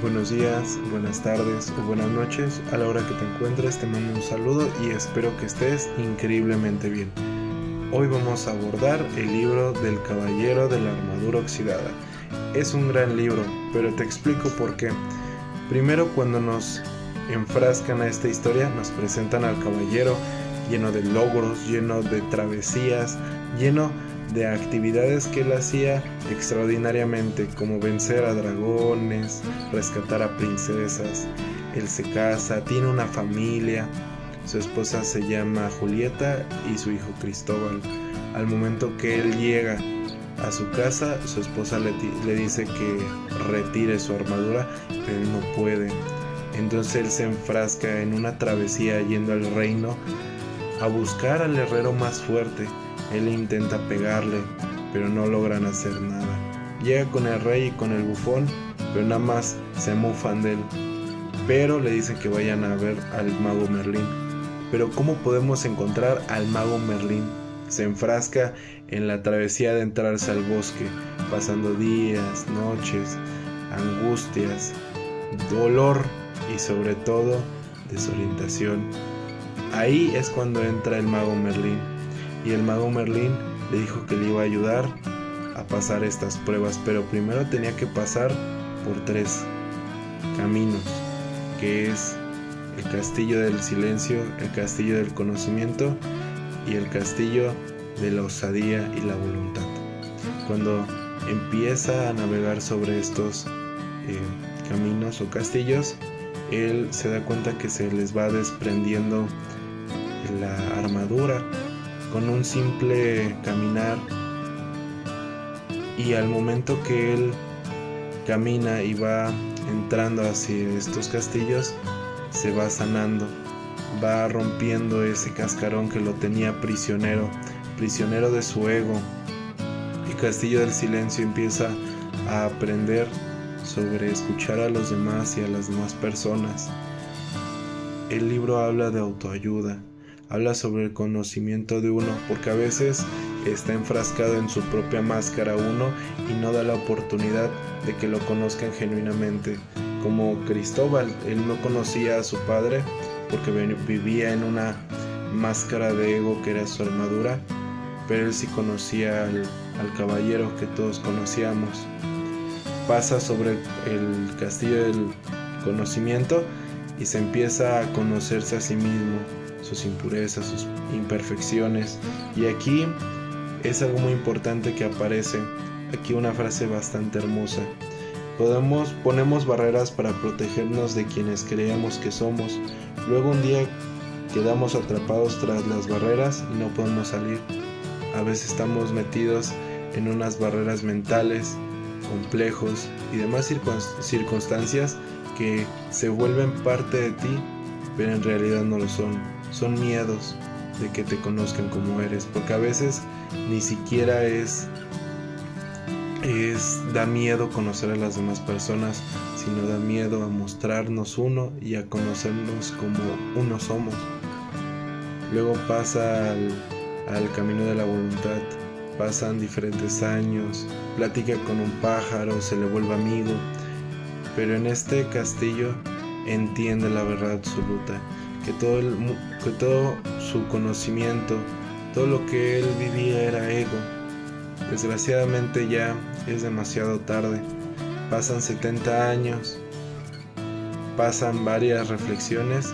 Buenos días, buenas tardes o buenas noches. A la hora que te encuentres te mando un saludo y espero que estés increíblemente bien. Hoy vamos a abordar el libro del Caballero de la Armadura Oxidada. Es un gran libro, pero te explico por qué. Primero, cuando nos enfrascan a esta historia, nos presentan al caballero lleno de logros, lleno de travesías, lleno de actividades que él hacía extraordinariamente, como vencer a dragones, rescatar a princesas. Él se casa, tiene una familia, su esposa se llama Julieta y su hijo Cristóbal. Al momento que él llega a su casa, su esposa le dice que retire su armadura, pero él no puede. Entonces él se enfrasca en una travesía yendo al reino a buscar al herrero más fuerte. Él intenta pegarle, pero no logran hacer nada. Llega con el rey y con el bufón, pero nada más se mofan de él. Pero le dicen que vayan a ver al mago Merlín. Pero ¿cómo podemos encontrar al mago Merlín? Se enfrasca en la travesía de entrarse al bosque, pasando días, noches, angustias, dolor y sobre todo desorientación. Ahí es cuando entra el mago Merlín. Y el mago Merlín le dijo que le iba a ayudar a pasar estas pruebas, pero primero tenía que pasar por 3 caminos, que es el castillo del silencio, el castillo del conocimiento y el castillo de la osadía y la voluntad. Cuando empieza a navegar sobre estos caminos o castillos, él se da cuenta que se les va desprendiendo la armadura con un simple caminar, y al momento que él camina y va entrando hacia estos castillos, se va sanando, va rompiendo ese cascarón que lo tenía prisionero de su ego. El castillo del silencio empieza a aprender sobre escuchar a los demás y a las demás personas. El libro habla de autoayuda, habla sobre el conocimiento de uno, porque a veces está enfrascado en su propia máscara uno y no da la oportunidad de que lo conozcan genuinamente. Como Cristóbal, él no conocía a su padre porque vivía en una máscara de ego que era su armadura, pero él sí conocía al caballero que todos conocíamos. Pasa sobre el castillo del conocimiento y se empieza a conocerse a sí mismo, sus impurezas, sus imperfecciones. Y aquí es algo muy importante que aparece, aquí una frase bastante hermosa. Ponemos barreras para protegernos de quienes creemos que somos. Luego un día quedamos atrapados tras las barreras y no podemos salir. A veces estamos metidos en unas barreras mentales, complejos y demás circunstancias que se vuelven parte de ti, pero en realidad no lo son. Son miedos de que te conozcan como eres, porque a veces ni siquiera da miedo conocer a las demás personas, sino da miedo a mostrarnos uno y a conocernos como uno somos. Luego pasa al camino de la voluntad, pasan diferentes años, platica con un pájaro, se le vuelve amigo, pero en este castillo entiende la verdad absoluta, que todo su conocimiento, todo lo que él vivía era ego. Desgraciadamente ya es demasiado tarde, pasan 70 años, pasan varias reflexiones.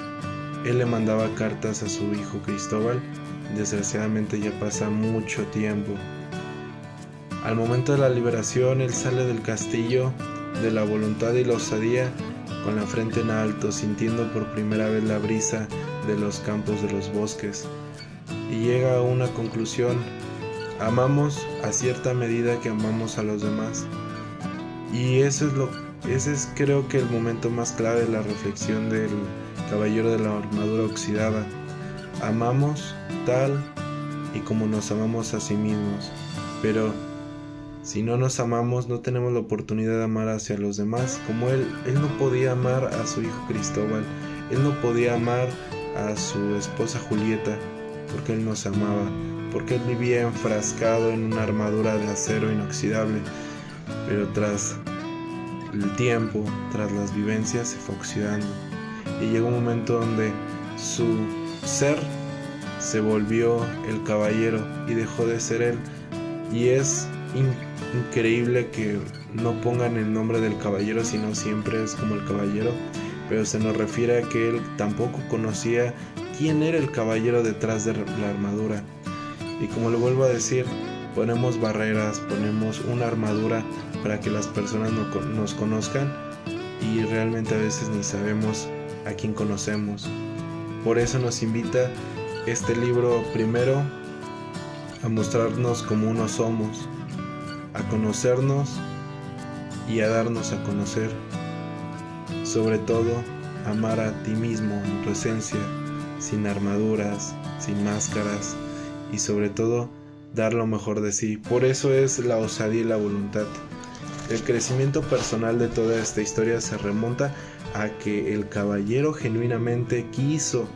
Él le mandaba cartas a su hijo Cristóbal, desgraciadamente ya pasa mucho tiempo. Al momento de la liberación, él sale del castillo de la voluntad y la osadía con la frente en alto, sintiendo por primera vez la brisa de los campos de los bosques, y llega a una conclusión: amamos a cierta medida que amamos a los demás. Y ese es creo que el momento más clave de la reflexión del caballero de la armadura oxidada. Amamos tal y como nos amamos a sí mismos, pero si no nos amamos, no tenemos la oportunidad de amar hacia los demás. Como él no podía amar a su hijo Cristóbal, él no podía amar a su esposa Julieta, porque él no se amaba, porque él vivía enfrascado en una armadura de acero inoxidable. Pero tras el tiempo, tras las vivencias, se fue oxidando. Y llegó un momento donde su ser se volvió el caballero y dejó de ser él. Y es increíble que no pongan el nombre del caballero, sino siempre es como el caballero, pero se nos refiere a que él tampoco conocía quién era el caballero detrás de la armadura. Y como lo vuelvo a decir, ponemos barreras, ponemos una armadura para que las personas nos conozcan, y realmente a veces ni sabemos a quién conocemos. Por eso nos invita este libro primero a mostrarnos como uno somos, a conocernos y a darnos a conocer. Sobre todo, amar a ti mismo en tu esencia, sin armaduras, sin máscaras, y sobre todo, dar lo mejor de sí. Por eso es la osadía y la voluntad. El crecimiento personal de toda esta historia se remonta a que el caballero genuinamente quiso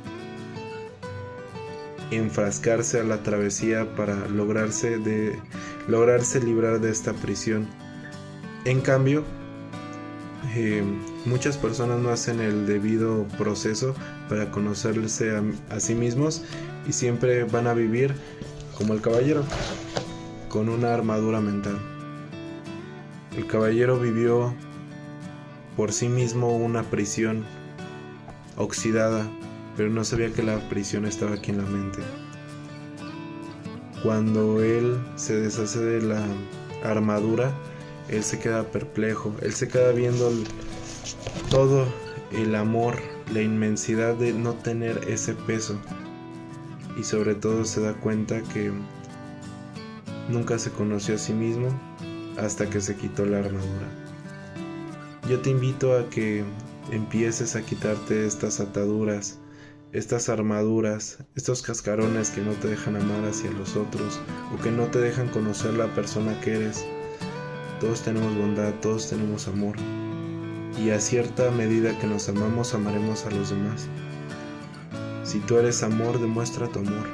enfrascarse a la travesía para lograrse librar de esta prisión. En cambio, muchas personas no hacen el debido proceso para conocerse a sí mismos, y siempre van a vivir como el caballero, con una armadura mental. El caballero vivió por sí mismo una prisión oxidada, pero no sabía que la prisión estaba aquí en la mente. Cuando él se deshace de la armadura, él se queda perplejo, él se queda viendo todo el amor, la inmensidad de no tener ese peso, y sobre todo se da cuenta que nunca se conoció a sí mismo hasta que se quitó la armadura. Yo te invito a que empieces a quitarte estas ataduras, estas armaduras, estos cascarones que no te dejan amar hacia los otros, o que no te dejan conocer la persona que eres. Todos tenemos bondad, todos tenemos amor, y a cierta medida que nos amamos, amaremos a los demás. Si tú eres amor, demuestra tu amor,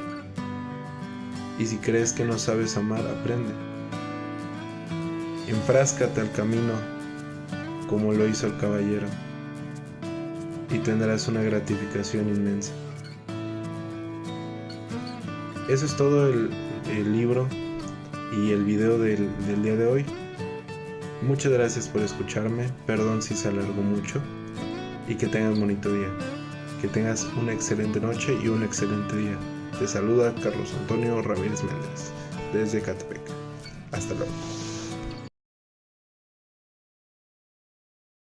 y si crees que no sabes amar, aprende. Enfráscate al camino como lo hizo el caballero, y tendrás una gratificación inmensa. Eso es todo el libro y el video del día de hoy. Muchas gracias por escucharme, perdón si se alargó mucho, y que tengas un bonito día, que tengas una excelente noche y un excelente día. Te saluda Carlos Antonio Ramírez Méndez desde Catepec. Hasta luego.